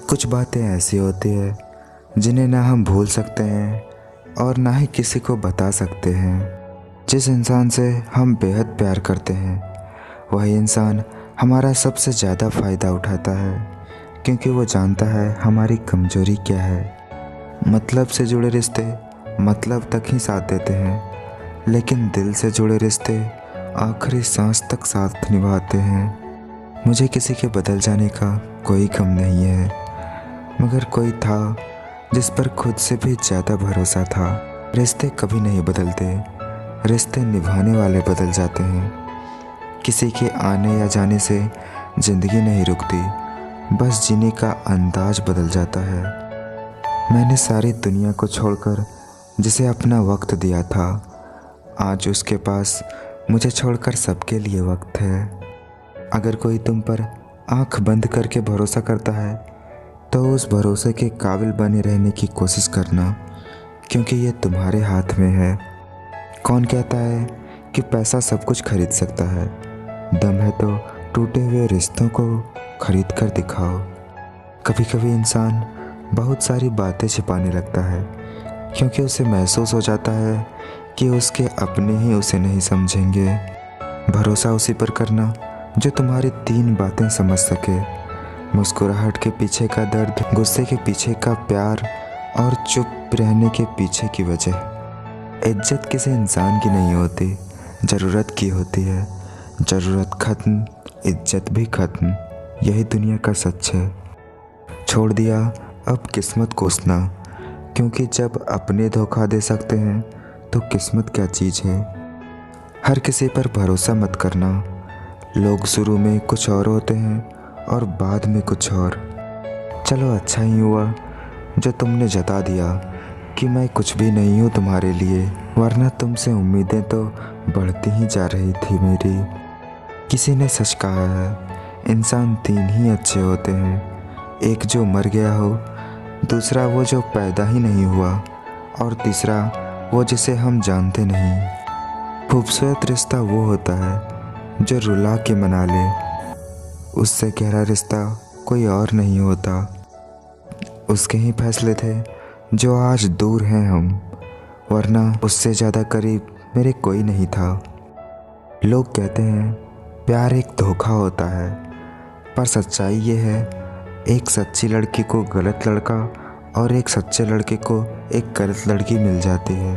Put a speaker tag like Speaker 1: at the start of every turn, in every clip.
Speaker 1: कुछ बातें ऐसी होती है जिन्हें ना हम भूल सकते हैं और ना ही किसी को बता सकते हैं। जिस इंसान से हम बेहद प्यार करते हैं वही इंसान हमारा सबसे ज़्यादा फ़ायदा उठाता है, क्योंकि वो जानता है हमारी कमज़ोरी क्या है। मतलब से जुड़े रिश्ते मतलब तक ही साथ देते हैं, लेकिन दिल से जुड़े रिश्ते आखिरी सांस तक साथ निभाते हैं। मुझे किसी के बदल जाने का कोई गम नहीं है, मगर कोई था जिस पर खुद से भी ज़्यादा भरोसा था। रिश्ते कभी नहीं बदलते, रिश्ते निभाने वाले बदल जाते हैं। किसी के आने या जाने से ज़िंदगी नहीं रुकती, बस जीने का अंदाज बदल जाता है। मैंने सारी दुनिया को छोड़कर जिसे अपना वक्त दिया था, आज उसके पास मुझे छोड़कर सबके लिए वक्त है। अगर कोई तुम पर आंख बंद करके भरोसा करता है तो उस भरोसे के काबिल बने रहने की कोशिश करना, क्योंकि ये तुम्हारे हाथ में है। कौन कहता है कि पैसा सब कुछ खरीद सकता है? दम है तो टूटे हुए रिश्तों को खरीद कर दिखाओ। कभी कभी इंसान बहुत सारी बातें छिपाने लगता है, क्योंकि उसे महसूस हो जाता है कि उसके अपने ही उसे नहीं समझेंगे। भरोसा उसी पर करना जो तुम्हारी 3 बातें समझ सके: मुस्कुराहट के पीछे का दर्द, गुस्से के पीछे का प्यार और चुप रहने के पीछे की वजह। इज्जत किसी इंसान की नहीं होती, ज़रूरत की होती है। ज़रूरत खत्म, इज्जत भी खत्म, यही दुनिया का सच है। छोड़ दिया अब किस्मत कोसना, क्योंकि जब अपने धोखा दे सकते हैं तो किस्मत क्या चीज़ है। हर किसी पर भरोसा मत करना। लोग शुरू में कुछ और होते हैं और बाद में कुछ और। चलो अच्छा ही हुआ जो तुमने जता दिया कि मैं कुछ भी नहीं हूँ तुम्हारे लिए, वरना तुमसे उम्मीदें तो बढ़ती ही जा रही थी मेरी। किसी ने सच कहा है, इंसान 3 ही अच्छे होते हैं, एक जो मर गया हो, दूसरा वो जो पैदा ही नहीं हुआ, और तीसरा वो जिसे हम जानते नहीं। खूबसूरत रिश्ता वो होता है जो रुला के मना ले, उससे गहरा रिश्ता कोई और नहीं होता। उसके ही फैसले थे जो आज दूर हैं हम, वरना उससे ज़्यादा करीब मेरे कोई नहीं था। लोग कहते हैं प्यार एक धोखा होता है, पर सच्चाई ये है, एक सच्ची लड़की को गलत लड़का और एक सच्चे लड़के को एक गलत लड़की मिल जाती है।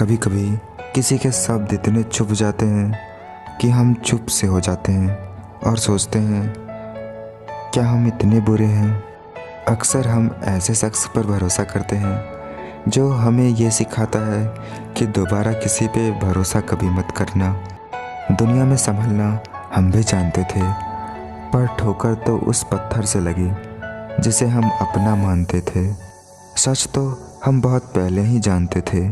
Speaker 1: कभी कभी किसी के शब्द इतने छुप जाते हैं कि हम चुप से हो जाते हैं और सोचते हैं क्या हम इतने बुरे हैं। अक्सर हम ऐसे शख्स पर भरोसा करते हैं जो हमें ये सिखाता है कि दोबारा किसी पे भरोसा कभी मत करना। दुनिया में संभलना हम भी जानते थे, पर ठोकर तो उस पत्थर से लगी जिसे हम अपना मानते थे। सच तो हम बहुत पहले ही जानते थे,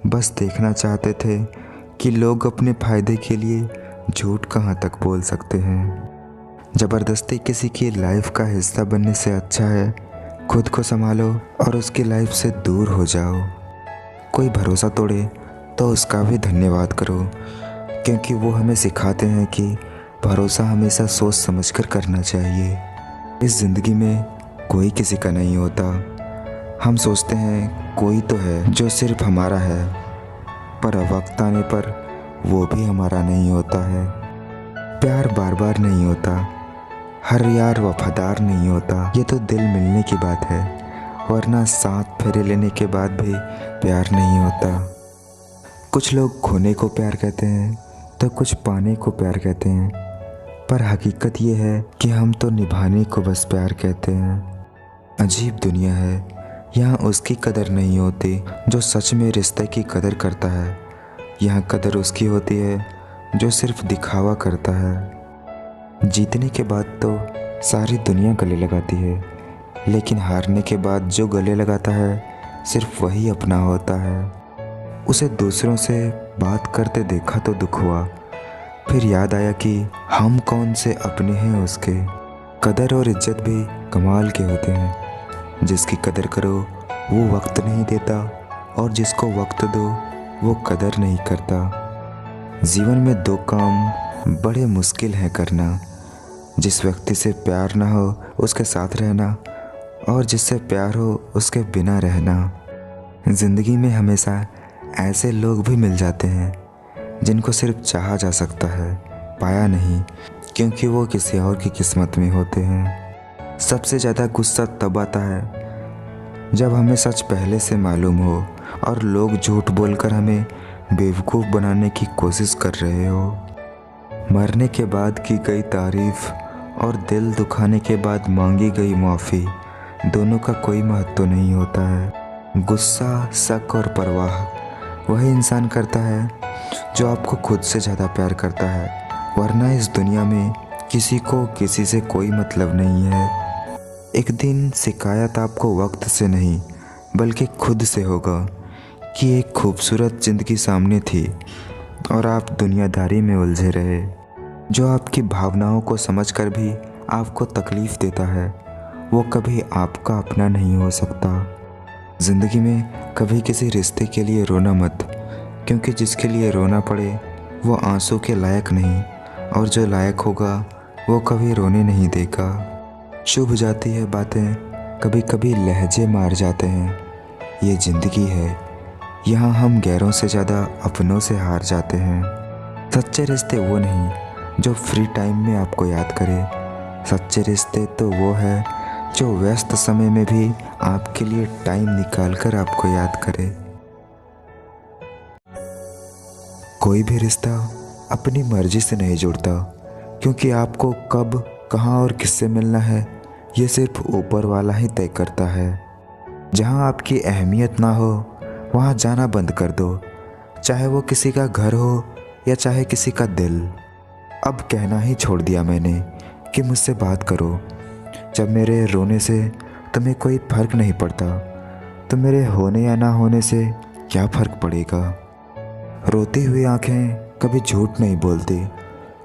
Speaker 1: बस देखना चाहते थे कि लोग अपने फ़ायदे के लिए झूठ कहाँ तक बोल सकते हैं। ज़बरदस्ती किसी की लाइफ का हिस्सा बनने से अच्छा है खुद को संभालो और उसकी लाइफ से दूर हो जाओ। कोई भरोसा तोड़े तो उसका भी धन्यवाद करो, क्योंकि वो हमें सिखाते हैं कि भरोसा हमेशा सोच समझकर करना चाहिए। इस ज़िंदगी में कोई किसी का नहीं होता। हम सोचते हैं कोई तो है जो सिर्फ हमारा है, पर वक्त आने पर वो भी हमारा नहीं होता है। प्यार बार बार नहीं होता, हर यार वफादार नहीं होता। ये तो दिल मिलने की बात है, वरना 7 फेरे लेने के बाद भी प्यार नहीं होता। कुछ लोग खोने को प्यार कहते हैं तो कुछ पाने को प्यार कहते हैं, पर हकीकत ये है कि हम तो निभाने को बस प्यार कहते हैं। अजीब दुनिया है, यहाँ उसकी कदर नहीं होती जो सच में रिश्ते की कदर करता है। यहाँ कदर उसकी होती है जो सिर्फ दिखावा करता है। जीतने के बाद तो सारी दुनिया गले लगाती है, लेकिन हारने के बाद जो गले लगाता है सिर्फ वही अपना होता है। उसे दूसरों से बात करते देखा तो दुख हुआ, फिर याद आया कि हम कौन से अपने हैं उसके। कदर और इज्जत भी कमाल के होते हैं। जिसकी कदर करो वो वक्त नहीं देता, और जिसको वक्त दो वो कदर नहीं करता। जीवन में 2 काम बड़े मुश्किल हैं करना: जिस व्यक्ति से प्यार ना हो उसके साथ रहना, और जिससे प्यार हो उसके बिना रहना। ज़िंदगी में हमेशा ऐसे लोग भी मिल जाते हैं जिनको सिर्फ चाहा जा सकता है, पाया नहीं, क्योंकि वो किसी और की किस्मत में होते हैं। सबसे ज़्यादा गुस्सा तब आता है जब हमें सच पहले से मालूम हो और लोग झूठ बोलकर हमें बेवकूफ़ बनाने की कोशिश कर रहे हो। मरने के बाद की गई तारीफ़ और दिल दुखाने के बाद मांगी गई माफ़ी, दोनों का कोई महत्व नहीं होता है। गुस्सा, शक और परवाह वही इंसान करता है जो आपको खुद से ज़्यादा प्यार करता है, वरना इस दुनिया में किसी को किसी से कोई मतलब नहीं है। एक दिन शिकायत आपको वक्त से नहीं बल्कि खुद से होगा कि एक खूबसूरत ज़िंदगी सामने थी और आप दुनियादारी में उलझे रहे। जो आपकी भावनाओं को समझकर भी आपको तकलीफ़ देता है वो कभी आपका अपना नहीं हो सकता। ज़िंदगी में कभी किसी रिश्ते के लिए रोना मत, क्योंकि जिसके लिए रोना पड़े वो आंसू के लायक नहीं, और जो लायक होगा वो कभी रोने नहीं देगा। शुभ जाती है बातें, कभी कभी लहजे मार जाते हैं। ये ज़िंदगी है, यहाँ हम गैरों से ज़्यादा अपनों से हार जाते हैं। सच्चे रिश्ते वो नहीं जो फ्री टाइम में आपको याद करे, सच्चे रिश्ते तो वो है जो व्यस्त समय में भी आपके लिए टाइम निकाल कर आपको याद करे। कोई भी रिश्ता अपनी मर्जी से नहीं जुड़ता, क्योंकि आपको कब, कहाँ और किससे मिलना है ये सिर्फ ऊपर वाला ही तय करता है। जहाँ आपकी अहमियत ना हो वहाँ जाना बंद कर दो, चाहे वो किसी का घर हो या चाहे किसी का दिल। अब कहना ही छोड़ दिया मैंने कि मुझसे बात करो। जब मेरे रोने से तुम्हें कोई फ़र्क नहीं पड़ता तो मेरे होने या ना होने से क्या फ़र्क पड़ेगा। रोती हुई आंखें कभी झूठ नहीं बोलती,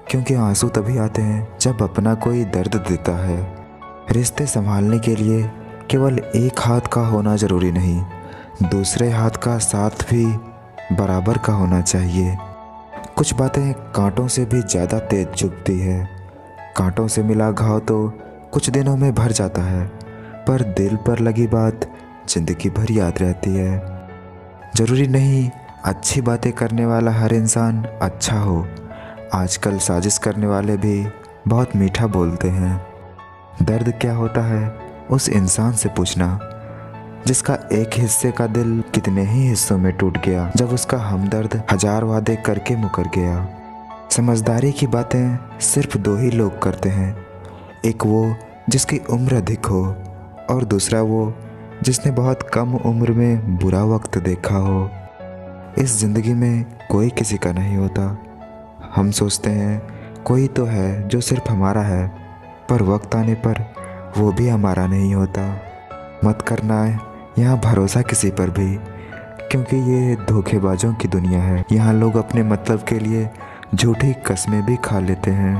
Speaker 1: क्योंकि आंसू तभी आते हैं जब अपना कोई दर्द देता है। रिश्ते संभालने के लिए केवल एक हाथ का होना ज़रूरी नहीं, दूसरे हाथ का साथ भी बराबर का होना चाहिए। कुछ बातें कांटों से भी ज़्यादा तेज चुभती है। कांटों से मिला घाव तो कुछ दिनों में भर जाता है, पर दिल पर लगी बात ज़िंदगी भर याद रहती है। ज़रूरी नहीं अच्छी बातें करने वाला हर इंसान अच्छा हो, आजकल साजिश करने वाले भी बहुत मीठा बोलते हैं। दर्द क्या होता है उस इंसान से पूछना जिसका एक हिस्से का दिल कितने ही हिस्सों में टूट गया जब उसका हमदर्द हजार वादे करके मुकर गया। समझदारी की बातें सिर्फ दो ही लोग करते हैं, एक वो जिसकी उम्र अधिक हो और दूसरा वो जिसने बहुत कम उम्र में बुरा वक्त देखा हो। इस ज़िंदगी में कोई किसी का नहीं होता। हम सोचते हैं कोई तो है जो सिर्फ हमारा है, पर वक्त आने पर वो भी हमारा नहीं होता। मत करना है यहाँ भरोसा किसी पर भी, क्योंकि ये धोखेबाजों की दुनिया है। यहाँ लोग अपने मतलब के लिए झूठी कस्में भी खा लेते हैं।